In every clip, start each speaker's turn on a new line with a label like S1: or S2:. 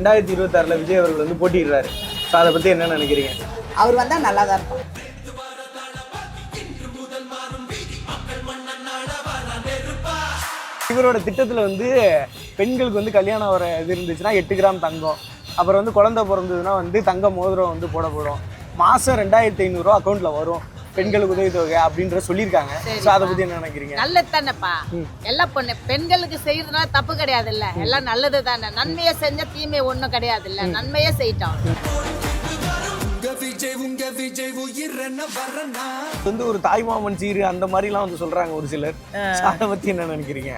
S1: 2026 விஜய் அவர்கள் வந்து போட்டிடுறாரு. ஸோ அதை பற்றி என்ன நினைக்கிறீங்க?
S2: அவர் வந்தால் நல்லா தான் இருக்கும்.
S1: இவரோட திட்டத்தில் வந்து பெண்களுக்கு வந்து கல்யாணம் வர இது இருந்துச்சுன்னா 8 கிராம் தங்கம், அப்புறம் வந்து குழந்தை பிறந்ததுன்னா வந்து தங்க மோதிரம் வந்து போடப்படும், மாதம் 2500 ரூபா அக்கௌண்ட்டில் வரும் பெண்களுக்கு உதவித்தொகை அப்படின்ற சொல்லியிருக்காங்க. ஸோ அதை பற்றி என்ன நினைக்கிறீங்க?
S3: நல்லது தானேப்பா. எல்லாம் பொண்ணு பெண்களுக்கு செய்யறதுனால தப்பு கிடையாது இல்ல, எல்லாம் நல்லது தானே. நன்மையை செஞ்ச தீமை ஒன்றும் கிடையாது இல்ல, நன்மையே செய்யிட்டோம்.
S1: வந்து ஒரு தாய்மாமன் சீரு அந்த மாதிரிலாம் வந்து சொல்றாங்க ஒரு சிலர். அதை பற்றி என்ன நினைக்கிறீங்க?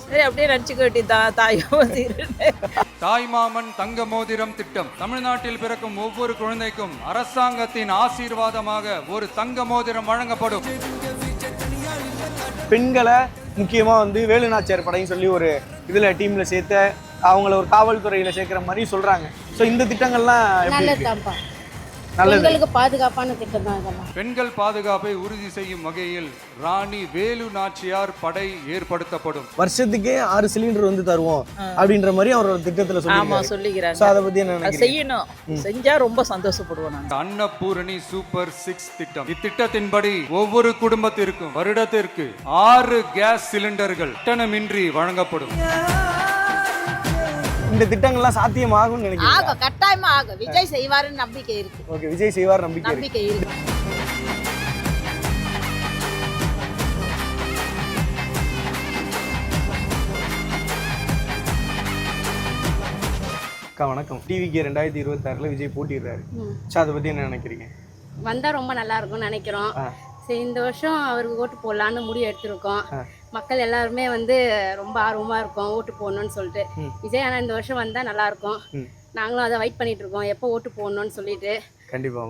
S3: சரி, அப்படியே நினச்சிக்க வேண்டியதான் தாய்மாமன் சீரு.
S4: தாய்மாமன் தங்க மோதிரம் திட்டம் தமிழ்நாட்டில் பிறக்கும் ஒவ்வொரு குழந்தைக்கும் அரசாங்கத்தின் ஆசீர்வாதமாக ஒரு தங்க மோதிரம் வழங்கப்படும்.
S1: பெண்களை முக்கியமாக வந்து வேலுநாச்சியார் படைன்னு சொல்லி ஒரு இதில் டீமில் சேர்த்து அவங்கள ஒரு காவல்துறையில் சேர்க்குற மாதிரி சொல்கிறாங்க. ஸோ இந்த திட்டங்கள்லாம்
S5: நல்லதுதான்ப்பா, பெண்களுக்கு பாதுகாப்பான திட்டம் தான் இதெல்லாம்.
S4: பெண்கள் பாதுகாப்பை உறுதி செய்யும் வகையில் ராணி வேலு நாச்சியார் படை ஏற்படுத்தப்படும்.
S1: வருஷத்துக்கே 6 சிலிண்டர் வந்து தருவோம் அப்படின்ற மாதிரி அவரோட திட்டத்தில்
S3: சொல்லிக்கிறாங்க.
S1: ஸோ அதை பற்றி என்ன
S3: செய்யணும், செஞ்சா ரொம்ப சந்தோஷப்படுவோம்.
S4: அன்னபூரணி சூப்பர் 6 திட்டம். இத்திட்டத்தின்படி ஒவ்வொரு குடும்பத்திற்கும் வருடத்திற்கு 6 கேஸ் சிலிண்டர்கள் கட்டணமின்றி வழங்கப்படும்.
S1: இந்த திட்டங்கள்லாம் சாத்தியமாகும் நினைக்கிறேன்.
S3: ஆகும், கட்டாயமா ஆகும். விஜய் செய்வாருன்னு நம்பிக்கை இருக்கு.
S1: ஓகே, விஜய் செய்வார் நம்பிக்கை
S3: இருக்கு.
S1: அக்கா வணக்கம். டிவிக்கு 2026 விஜய் போட்டிடுறாரு. ஸோ அதை பற்றி என்ன நினைக்கிறீங்க?
S5: வந்தால் ரொம்ப நல்லா இருக்கும்னு நினைக்கிறோம். சரி, இந்த வருஷம் அவருக்கு ஓட்டு போடலான்னு முடிவு எடுத்திருக்கோம். மக்கள் எல்லாருமே வந்து ரொம்ப ஆர்வமாக இருக்கும் ஓட்டு போடணும்னு சொல்லிட்டு. விஜய் ஆனால் இந்த வருஷம் வந்தால் நல்லா இருக்கும். நாங்களும் அதை வெயிட் பண்ணிட்டு இருக்கோம், எப்போ ஓட்டு போடணும்னு சொல்லிட்டு. கண்டிப்பா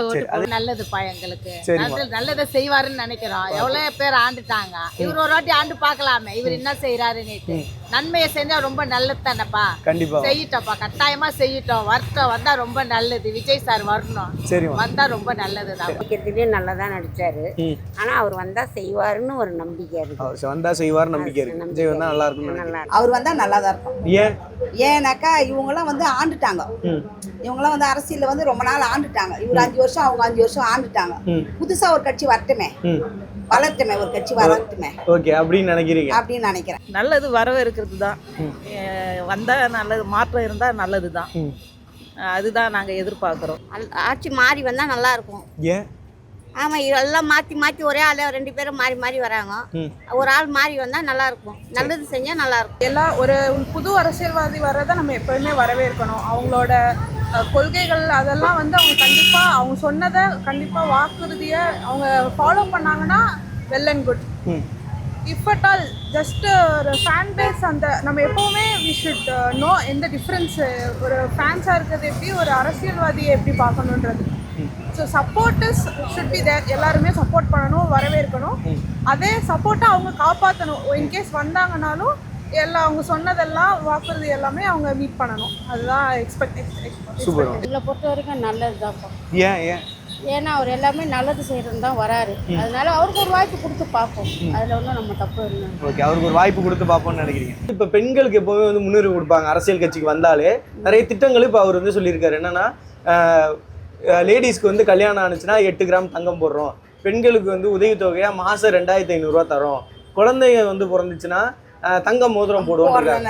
S5: ஓட்டு
S3: நல்லதுப்பா எங்களுக்கு. நல்லதை செய்வாருன்னு நினைக்கிறோம். எவ்வளவு பேர் ஆண்டுட்டாங்க, இவர் ஒரு வாட்டி ஆண்டு பார்க்கலாமே இவர் என்ன செய்யறாருன்னு. நன்மையை செஞ்சா ரொம்ப நல்லது தானேப்பா.
S1: கண்டிப்பா
S3: செய்யிட்டோம்ப்பா, கட்டாயமா செய்யிட்டோம். வரட்டும், வந்தா ரொம்ப நல்லது. விஜய் சார் வரணும், வந்தா ரொம்ப நல்லதுதான்.
S6: நல்லதான் நடிச்சாரு, ஆனா அவர் வந்தா செய்வாருன்னு ஒரு நம்பிக்கை இருக்கு.
S1: வந்தா செய்வார் நம்பிக்கை இருக்கு. விஜய் வந்தா நல்லா இருக்கும்.
S2: அவர் வந்தா நல்லா தான் இருக்கும். ஏன்னாக்கா இவங்கெல்லாம் வந்து ஆண்டுட்டாங்க. இவங்கெல்லாம் வந்து அரசியல்ல வந்து ரொம்ப நாள் ஆண்டுட்டாங்க. இவர் 5 வருஷம், அவங்க 5 வருஷம் ஆண்டுட்டாங்க. புதுசா ஒரு கட்சி வரட்டுமே, வளர்த்துமே, ஒரு கட்சி வளர்த்துமே.
S1: ஓகே, அப்படின்னு நினைக்கிறீங்க?
S2: அப்படின்னு நினைக்கிறேன்.
S3: நல்லது வரவேற்கிறது தான். வந்தா நல்லது, மாற்றம் இருந்தா நல்லது தான். அதுதான் நாங்க எதிர்பார்க்கிறோம்.
S6: ஆட்சி மாறி வந்தா நல்லா இருக்கும்.
S1: ஏன்?
S6: ஆமா, எல்லாம் மாத்தி மாத்தி ஒரே ஆளு 2 பேரும் மாறி மாறி வராங்க. ஒரு ஆள் மாறி வந்தா நல்லா இருக்கும். நல்லது செஞ்சா நல்லா இருக்கும்.
S7: எல்லாம் ஒரு புது அரசியல்வாதி வர்றதை நம்ம எப்பவுமே வரவேற்கணும். அவங்களோட கொள்கைகள் அதெல்லாம் வந்து அவங்க கண்டிப்பா அவங்க சொன்னதை கண்டிப்பா வாக்குறுதியை அவங்க ஃபாலோ பண்ணாங்கன்னா well and good. If at all just ஒரு ஃபேன் பேஸ், அந்த நம்ம எப்போவுமே வி ஷுட் நோ எந்த டிஃப்ரென்ஸ். ஒரு ஃபேன்ஸாக இருக்கிறது எப்படி, ஒரு அரசியல்வாதியை எப்படி பார்க்கணுன்றது. So supporters should be there. எல்லாருமே சப்போர்ட் பண்ணணும், வரவேற்கணும். அதே சப்போர்ட்டை அவங்க காப்பாற்றணும். இன்கேஸ் வந்தாங்கனாலும் எல்லாம் அவங்க சொன்னதெல்லாம் வாக்குறுதி எல்லாமே அவங்க மீட் பண்ணணும். அதுதான் எக்ஸ்பெக்டேஷன்.
S5: இவங்களை பொறுத்த வரைக்கும் நல்லது தான்ப்பா. ஏன்னா அவர் எல்லாமே நல்லது செய்யறது தான் வராரு. அதனால அவருக்கு ஒரு வாய்ப்பு கொடுத்து பார்ப்போம். அதில் ஒன்றும் நம்ம தப்பு இல்லை.
S1: ஓகே, அவருக்கு ஒரு வாய்ப்பு கொடுத்து பார்ப்போம்னு நினைக்கிறீங்க? இப்போ பெண்களுக்கு எப்போவுமே வந்து முன்னுரிமை கொடுப்பாங்க. அரசியல் கட்சிக்கு வந்தாலே நிறைய திட்டங்கள் இப்போ அவர் வந்து சொல்லியிருக்காரு. என்னன்னா, லேடிஸ்க்கு வந்து கல்யாணம் ஆனிச்சுன்னா 8 கிராம் தங்கம் போடுறோம், பெண்களுக்கு வந்து உதவித்தொகையாக மாதம் 2500 ரூபா தரோம், குழந்தைங்க வந்து பிறந்துச்சுன்னா தங்க மோதிரம் போடுவோம்,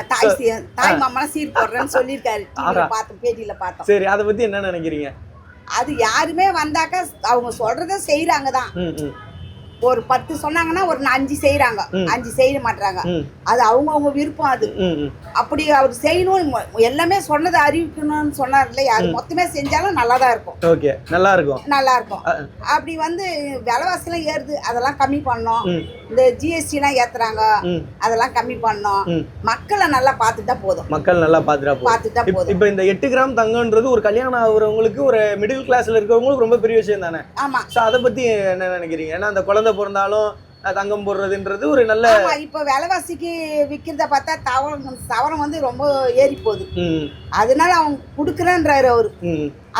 S2: தாய் மாமா சீர் போடுறேன்னு சொல்லியிருக்காரு. பேட்டியில பார்த்தோம்.
S1: சரி, அதை பத்தி என்ன நினைக்கிறீங்க?
S2: அது யாருமே வந்தாக்கா அவங்க சொல்றத செய்யறாங்க தான். ஒரு 10 சொன்னாங்கன்னா ஒரு 5 செய்யறாங்க, 5 செய்ய மாட்டாங்க. அது அவங்க விருப்பம். அது அப்படி அவர் செய்யணும், எல்லாமே சொன்னதை அறிவிக்கணும்னு சொன்னார் இல்லையா, அது மொத்தமே செஞ்சாலும் நல்லா தான் இருக்கும்.
S1: ஓகே, நல்லா இருக்கும்,
S2: நல்லா இருக்கும். அப்படி வந்து விலைவாசிலாம் ஏறுது, அதெல்லாம் கம்மி பண்ணோம். இந்த ஜிஎஸ்டிலாம் ஏத்துறாங்க, அதெல்லாம் கம்மி பண்ணோம். மக்களை நல்லா பார்த்துட்டா போதும்.
S1: மக்கள் நல்லா பார்த்துட்டா போதும். இப்போ இந்த 8 கிராம் தங்கம்ன்றது ஒரு கல்யாணம் ஆகுறவங்களுக்கு, ஒரு மிடில் கிளாஸ்ல இருக்கிறவங்களுக்கு ரொம்ப பெரிய விஷயம் தானே.
S2: ஆமா.
S1: ஸோ அதை பத்தி என்ன நினைக்கிறீங்க? ஏன்னா அந்த குழந்தை பிறந்தாலும் தங்கம் போடுறதுன்றது ஒரு நல்ல.
S2: இப்போ விலைவாசிக்கு விற்கிறத பார்த்தா தவறம் வந்து ரொம்ப ஏறி போகுது. அதனால அவங்க கொடுக்குறேன்றாரு அவரு.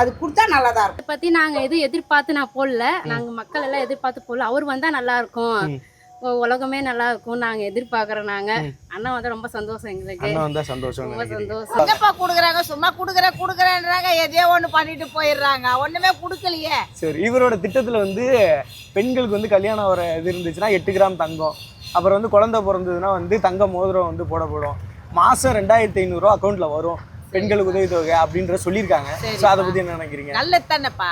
S2: அது கொடுத்தா நல்லா தான் இருக்கும்.
S5: பத்தி நாங்க எதுவும் எதிர்பார்த்து நான் போடல. நாங்க மக்கள் எல்லாம் எதிர்பார்த்து போடல. அவர் வந்தா நல்லா இருக்கும். உலகமே நல்லா இருக்கும் நாங்க எதிர்பார்க்கறோம். நாங்க அண்ணன் வந்து ரொம்ப சந்தோஷம் எங்களுக்கு,
S1: அண்ணா வந்தா சந்தோஷம்
S5: ரொம்ப
S1: நினைக்கிறீங்க.
S5: சந்தோஷம்.
S3: என்னப்பா கொடுக்குறாங்க, சும்மா கொடுக்குறேன்றாங்க, எதையோ ஒண்ணு பண்ணிட்டு போயிடுறாங்க, ஒண்ணுமே கொடுக்கலையே.
S1: சரி, இவரோட திட்டத்துல வந்து பெண்களுக்கு வந்து கல்யாணம் வர இது இருந்துச்சுன்னா 8 கிராம் தங்கம், அப்புறம் வந்து குழந்தை பிறந்ததுன்னா வந்து தங்க மோதிரம் வந்து போடப்படும், மாசம் 2500 ரூபா அக்கௌண்ட்ல வரும் பெண்களுக்கு உதவித்தொகை அப்படின்ற சொல்லியிருக்காங்க. ஸோ அதை பத்தி என்ன நினைக்கிறீங்க?
S3: நல்லது தானேப்பா,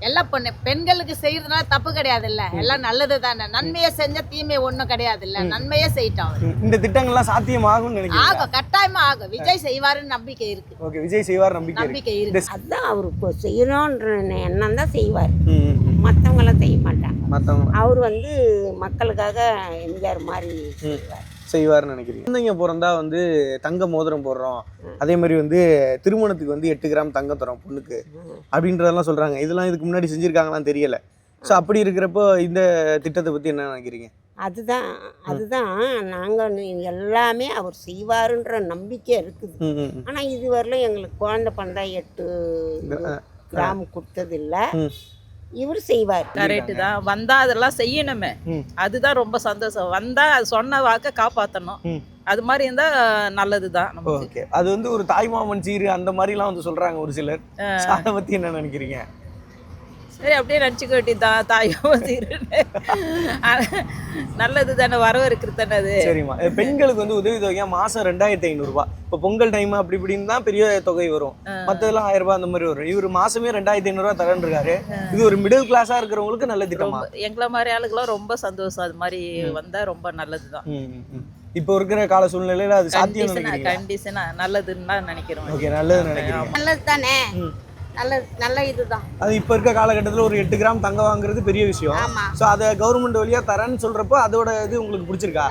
S3: எல்லாம் பெண்களுக்கு செய்யறதுனால தப்பு கிடையாது இல்ல, எல்லாம் நல்லது தானே. நன்மையை செஞ்சா தீமை ஒண்ணும் கிடையாது இல்ல, நன்மையே செய்யிட்டோம்.
S1: இந்த திட்டங்கள்லாம் சாத்தியமாகும்னு நினைக்கிறீங்க?
S3: ஆகும், கட்டாயமா ஆகும். விஜய் செய்வாருன்னு நம்பிக்கை இருக்கு.
S1: ஓகே, விஜய் செய்வார் நம்பிக்கை
S3: இருக்கு.
S8: அதுதான் அவருக்கு செய்யணுன்ற எண்ணம் தான் செய்வார், மற்றவங்களாம் செய்ய மாட்டாங்க.
S1: மற்றவங்க
S8: அவர் வந்து மக்களுக்காக எம்ஜிஆர் மாதிரி
S1: செய்வார்னு நினைக்கிறீங்க? குழந்தைங்க பிறந்தா வந்து தங்க மோதிரம் போடுறோம், அதே மாதிரி வந்து திருமணத்துக்கு வந்து 8 கிராம் தங்கம் தரோம் பொண்ணுக்கு அப்படின்றதெல்லாம் சொல்றாங்க. இதெல்லாம் இதுக்கு முன்னாடி செஞ்சிருக்காங்களான்னு தெரியல. ஸோ அப்படி இருக்கிறப்போ இந்த திட்டத்தை பத்தி என்ன நினைக்கிறீங்க?
S8: அதுதான் நாங்கள் எல்லாமே அவர் செய்வாருன்ற நம்பிக்கை இருக்குது. ஆனால் இதுவரையிலும் எங்களுக்கு குழந்தை பிறந்தா 8 கிராம் கொடுத்ததில்லை. இவர் செய்வார்.
S9: கரெக்டு தான், வந்தா அதெல்லாம் செய்யணுமே, அதுதான் ரொம்ப சந்தோஷம். வந்தா அது சொன்ன வாக்க காப்பாற்றணும், அது மாதிரி இருந்தா நல்லதுதான்.
S1: ஓகே, அது வந்து ஒரு தாய்மாமன் சீரு அந்த மாதிரிலாம் வந்து சொல்றாங்க ஒரு சிலர். அதை பத்தி என்ன நினைக்கிறீங்க?
S9: சரி, அப்படியே நினச்சிக்க வேண்டியதான், தாயோ சீருன்னு நல்லது தானே, வரவேற்கிறது தானே அது.
S1: சரிம்மா, பெண்களுக்கு வந்து உதவித்தொகையா மாசம் 2500 ரூபாய். இப்போ பொங்கல் டைம் அப்படி இப்படின்னு தான் பெரிய தொகை வரும், மற்றதெல்லாம் 1000 ரூபாய் அந்த மாதிரி வரும். இவர் மாசமே 2500 ரூபாய் தரேன் இருக்காரு. இது ஒரு மிடில் கிளாஸா இருக்கிறவங்களுக்கு நல்ல திட்டமா?
S9: எங்களை மாதிரி ஆளுக்கெல்லாம் ரொம்ப சந்தோஷம், அது மாதிரி வந்தா ரொம்ப நல்லதுதான்.
S1: இப்போ இருக்கிற கால சூழ்நிலையில அது சாத்தியம் நினைக்கிறீங்க?
S9: கண்டிஷனா நல்லதுன்னு தான் நினைக்கிறோம்.
S1: ஓகே, நல்லது நினைக்கிறீங்க.
S6: நல்லது தானே, நல்ல இதுதான்.
S1: அது இப்போ இருக்க காலகட்டத்தில் ஒரு 8 கிராம் தங்கம் வாங்குறது பெரிய விஷயம். ஸோ அதை கவர்மெண்ட் வழியா தரேன்னு சொல்றப்போ அதோட இது உங்களுக்கு பிடிச்சிருக்கா?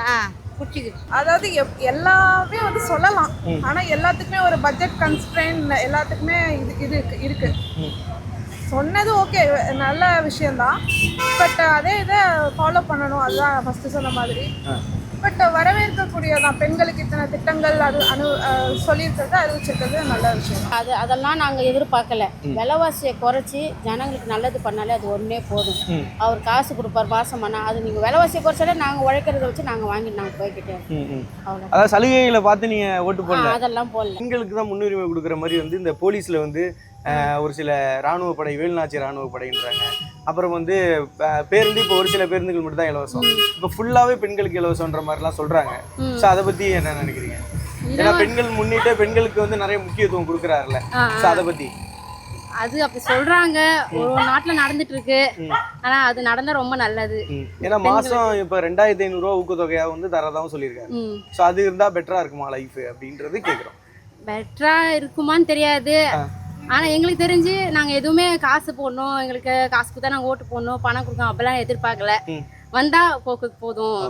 S7: அதாவது எல்லாமே வந்து சொல்லலாம், ஆனா எல்லாத்துக்குமே ஒரு பட்ஜெட் கன்ஸ்ட்ரெயின் எல்லாத்துக்குமே இது இருக்கு. சொன்னது ஓகே, நல்ல விஷயம்தான், பட் அதே இதை ஃபாலோ பண்ணணும், அதுதான் ஃபர்ஸ்ட் சொன்ன மாதிரி. பட் வரவேற்கக்கூடியதான், பெண்களுக்கு இத்தனை திட்டங்கள் அது சொல்லியிருக்கிறது, அறிவிச்சிருக்கிறது நல்ல விஷயம்.
S5: அதெல்லாம் நாங்கள் எதிர்பார்க்கல. விலைவாசியை குறைச்சி ஜனங்களுக்கு நல்லது பண்ணாலே அது ஒன்றே போதும். அவர் காசு கொடுப்பார் மாசம் பண்ணால், அது நீங்கள் விலைவாசியை குறைச்சாலே நாங்கள் உழைக்கிறத வச்சு நாங்கள் வாங்கிட்டு நாங்கள் போய்கிட்டேன். அவ்வளோ,
S1: அதாவது சலுகைகளை பார்த்து நீங்க ஓட்டு போடல?
S5: அதெல்லாம் போடல.
S1: பெண்களுக்கு தான் முன்னுரிமை கொடுக்குற மாதிரி வந்து இந்த போலீஸ்ல வந்து ஒரு சில இராணுவ படை, வேலுநாச்சி இராணுவ படைன்றாங்க. அப்புறம் வந்து பேருந்து இப்போ ஒரு சில பேருந்துகள் மட்டும் தான் இலவசம், இப்போ ஃபுல்லாவே பெண்களுக்கு இலவசம்ன்ற மாதிரிலாம் சொல்றாங்க. ஸோ அதை பத்தி என்ன நினைக்கிறீங்க? ஏன்னா பெண்கள் முன்னிட்டு பெண்களுக்கு வந்து நிறைய முக்கியத்துவம் கொடுக்குறாருல்ல, ஸோ அதை பத்தி?
S5: அது அப்படி சொல்றாங்க, ஒரு நாட்டுல நடந்துட்டு இருக்கு, ஆனா அது நடந்தா ரொம்ப நல்லது.
S1: ஏன்னா மாசம் இப்ப 2500 ரூபா ஊக்கத்தொகையா வந்து தரதாவும் சொல்லியிருக்காங்க. ஸோ அது இருந்தா பெட்டரா இருக்குமா லைஃப் அப்படின்றது கேட்குறோம்.
S5: பெட்டரா இருக்குமான்னு தெரியாது, ஆனா எங்களுக்கு தெரிஞ்சு நாங்க எதுவுமே காசு போடணும், எங்களுக்கு காசு கொடுத்தா நாங்க ஓட்டு போடணும், பணம் கொடுக்கணும் அப்படிலாம் எதிர்பார்க்கல. வந்தா போக்குக்கு போதும்,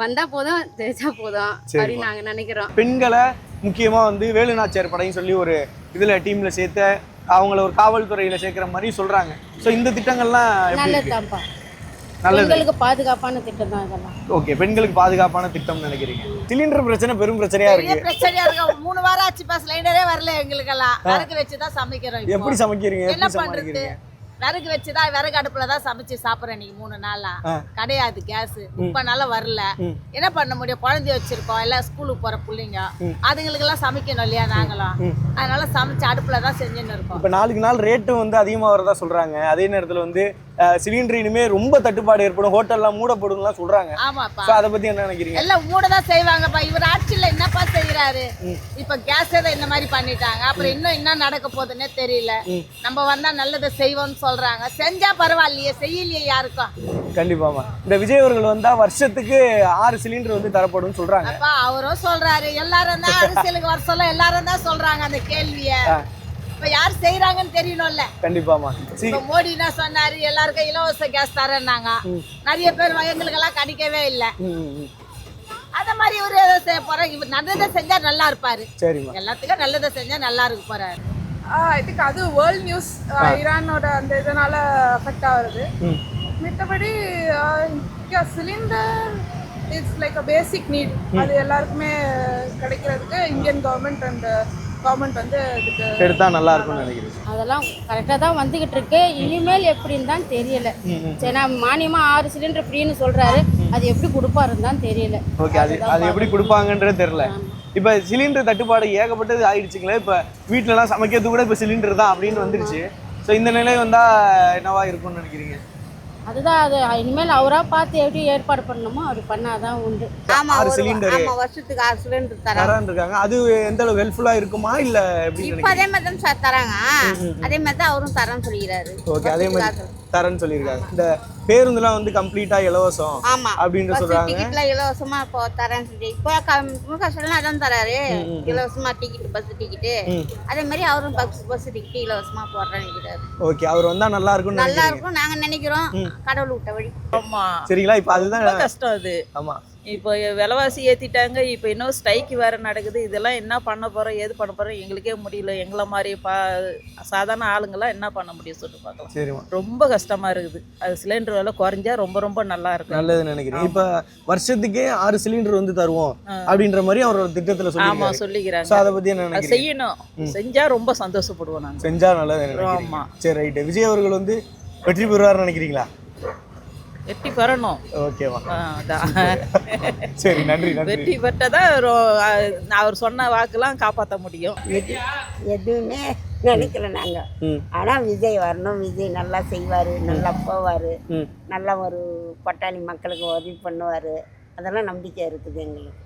S5: வந்தா போதும், ஜெயிச்சா போதும் அப்படின்னு நாங்க நினைக்கிறோம்.
S1: பெண்களை முக்கியமா வந்து வேலுநாச்சியார் படைன்னு சொல்லி ஒரு இதுல டீம்ல சேர்த்து அவங்கள ஒரு காவல்துறையில சேர்க்கிற மாதிரி சொல்றாங்க. ஸோ இந்த திட்டங்கள்லாம்
S5: நல்லதுதான்ப்பா, பெண்களுக்கு பாதுகாப்பான திட்டம் தான் இதெல்லாம்.
S1: ஓகே, பெண்களுக்கு பாதுகாப்பான திட்டம் நினைக்கிறீங்க? சிலிண்டர் பிரச்சனை பெரும் பிரச்சனையா இருக்கு.
S3: 3 வாரம் ஆச்சுப்பா, சிலிண்டரே வரல எங்களுக்கெல்லாம். விறகு வச்சுதான் சமைக்கிறோம்.
S1: எப்படி சமைக்கிறீங்க?
S3: என்ன பண்றது? விறகு வச்சுதான், விறகு அடுப்புல தான் சமைச்சு சாப்பிட்றேன். இன்னைக்கு 3 நாளா கிடையாது கேஸ், இப்பனால வரல. என்ன பண்ண முடியும்? குழந்தைய வச்சிருக்கோம், எல்லாம் ஸ்கூலுக்கு போற பிள்ளைங்க, அதுங்களுக்கு எல்லாம் சமைக்கணும் இல்லையா நாங்களும். அதனால சமைச்சு அடுப்புல தான் செஞ்சுன்னு இருக்கோம்.
S1: இப்ப நாளுக்கு நாள் ரேட்டும் வந்து அதிகமா வரதா சொல்றாங்க. அதே நேரத்துல வந்து சிலிண்டர் இனிமே ரொம்ப தட்டுப்பாடு ஏற்படும், ஹோட்டல்லாம் மூடப்படும்லாம் சொல்றாங்க.
S3: ஆமாப்பா,
S1: அதை பத்தி என்ன நினைக்கிறீங்க?
S3: எல்லாம் மூடதான் செய்வாங்கப்பா. இவர் ஆட்சியில என்னப்பா செய்யறாரு? இப்ப கேஸ் இந்த மாதிரி பண்ணிட்டாங்க, அப்புறம் இன்னும் என்ன நடக்க போகுதுன்னே தெரியல. நம்ம வந்தா நல்லதை செய்வோம்னு சொல்றாங்க, செஞ்சா பரவாயில்லையே, செய்யலையே யாருக்கும்.
S1: கண்டிப்பாமா, இந்த விஜய் அவர்கள் வந்தா வருஷத்துக்கு 6 சிலிண்டர் வந்து தரப்படும் சொல்றாங்க.
S3: அப்பா அவரும் சொல்றாரு, எல்லாரும் தான் அரசியலுக்கு வர சொல்ல எல்லாரும் தான் சொல்றாங்க அந்த கேள்விய. இப்ப யார் செய்யறாங்கன்னு தெரியணும்ல.
S1: கண்டிப்பாமா,
S3: இப்ப மோடி என்ன சொன்னாரு, எல்லாருக்கும் இலவச கேஸ் தரேன்னாங்க. நிறைய பேர் எங்களுக்கு எல்லாம் கிடைக்கவே இல்லை. அத மாதிரி இவரு எதை செய்ய போறாரு? இவர் நல்லதை செஞ்சா நல்லா இருப்பாரு. எல்லாத்துக்கும் நல்லதை செஞ்சா நல்லா இருக்கு போறாரு.
S7: ஐ திங்க் அது வேர்ல்ட் நியூஸ், ஈரானோட அந்த இதனால அஃபெக்ட் ஆகுது. மித்தபடி cylinder it's like a basic NEET, அது எல்லாருக்குமே கிடைக்கிறதுக்கு இந்தியன் கவர்மெண்ட் அண்ட் கவர்மெண்ட் வந்து இதுக்கு
S1: எடுத்தா நல்லா இருக்கும்னு நினைக்கிறேன்.
S5: அதெல்லாம் கரெக்டாக தான் வந்துகிட்டு இருக்கு. இனிமேல் எப்படின்னு தான் தெரியல. சரி, நான் மானியமா 6 சிலிண்டர் ஃப்ரீன்னு சொல்றாரு, அது எப்படி கொடுப்பாருன்னு தான் தெரியல.
S1: ஓகே, அது எப்படி கொடுப்பாங்கன்றது தெரியல. இப்போ சிலிண்டர் தட்டுப்பாடு ஏகப்பட்டது ஆயிடுச்சுங்களே. இப்போ வீட்டிலலாம் சமைக்கிறது கூட இப்போ சிலிண்டர் தான் அப்படின்னு வந்துருச்சு. ஸோ இந்த நிலை வந்தால் என்னவா இருக்கும்னு நினைக்கிறீங்க?
S5: அதுதான் அது இனிமேல் அவரா பார்த்து எப்படி ஏற்பாடு பண்ணணுமோ அப்படி பண்ணாதான் உண்டு.
S2: ஆமா,
S1: 6 சிலிண்டர்
S2: ஆமா, வருஷத்துக்கு 6 சிலிண்டர் தராங்க.
S1: தரான்னு இருக்காங்க. அது எந்த அளவுக்கு ஹெல்ப்ஃபுல்லாக இருக்குமா இல்லை எப்படி
S2: இப்ப அதே மாதிரி தான் சார் தராங்க. அதே மாதிரி தான் அவரும் தரேன்னு சொல்லிக்கிறாரு.
S1: ஓகே, அதே மாதிரி தரேன்னு சொல்லியிருக்காங்க. இந்த பேருந்துலாம் வந்து கம்ப்ளீட்டா இலவசம்
S2: ஆமா
S1: அப்படின்னு சொல்றாங்க.
S2: டிக்கெட்ல இலவசமா இப்போ தரேன்னு சொல்லி இப்போ முகஸ்டாலின் அதான் தராரு. இலவசமா டிக்கெட், பஸ் டிக்கெட். அதே மாதிரி அவரும் பஸ் டிக்கெட் இலவசமா போடுறாரு.
S1: ஓகே, அவர் வந்தா நல்லா இருக்கும்.
S2: நல்லா இருக்கும் நாங்க நினைக்கிறோம். கடவுள் விட்ட வழி.
S9: ஆமா,
S1: சரிங்களா? இப்போ அதுதான்
S9: ரொம்ப கஷ்டம் அது.
S1: ஆமா,
S9: இப்போ விலைவாசி ஏற்றிட்டாங்க. இப்போ இன்னும் ஸ்ட்ரைக் வேறு நடக்குது. இதெல்லாம் என்ன பண்ண போகிறோம், ஏது பண்ண போகிறோம் எங்களுக்கே முடியல. எங்களை மாதிரி சாதாரண ஆளுங்களாம் என்ன பண்ண முடியும் சொல்லி பார்க்கலாம்.
S1: சரிம்மா,
S9: ரொம்ப கஷ்டமாக இருக்குது. அது சிலிண்டர் விலை குறைஞ்சா ரொம்ப ரொம்ப நல்லா இருக்கும்.
S1: நல்லதுன்னு நினைக்கிறேன். இப்போ வருஷத்துக்கே 6 சிலிண்டர் வந்து தருவோம் அப்படின்ற மாதிரி அவரோட திட்டத்தில்
S9: ஆமாம் சொல்லிக்கிறாங்க.
S1: ஸோ அதை பற்றி என்ன
S9: அது
S1: நினைக்கிறீங்க?
S9: செய்யணும். செஞ்சால் ரொம்ப சந்தோஷப்படுவோம் நாங்கள்.
S1: செஞ்சால் நல்லது.
S9: ஆமாம்.
S1: சரி, ரைட்டு. விஜய் அவர்கள் வந்து வெற்றி பெறுவார்னு நினைக்கிறீங்களா?
S9: வெற்றி பெறணும்.
S1: ஓகேவா,
S9: அதான்.
S1: சரி, நன்றி நன்றி.
S9: வெற்றி பெற்றதான் அவர் சொன்ன வாக்கெல்லாம் காப்பாற்ற முடியும்.
S8: எதுவுமே நினைக்கல நாங்கள். ஆனால் விஜய் வரணும். விஜய் நல்லா செய்வார், நல்லா போவார், நல்லா ஒரு பட்டாளி மக்களுக்கு உதவி பண்ணுவார். அதெல்லாம் நம்பிக்கை இருக்குது எங்களுக்கு.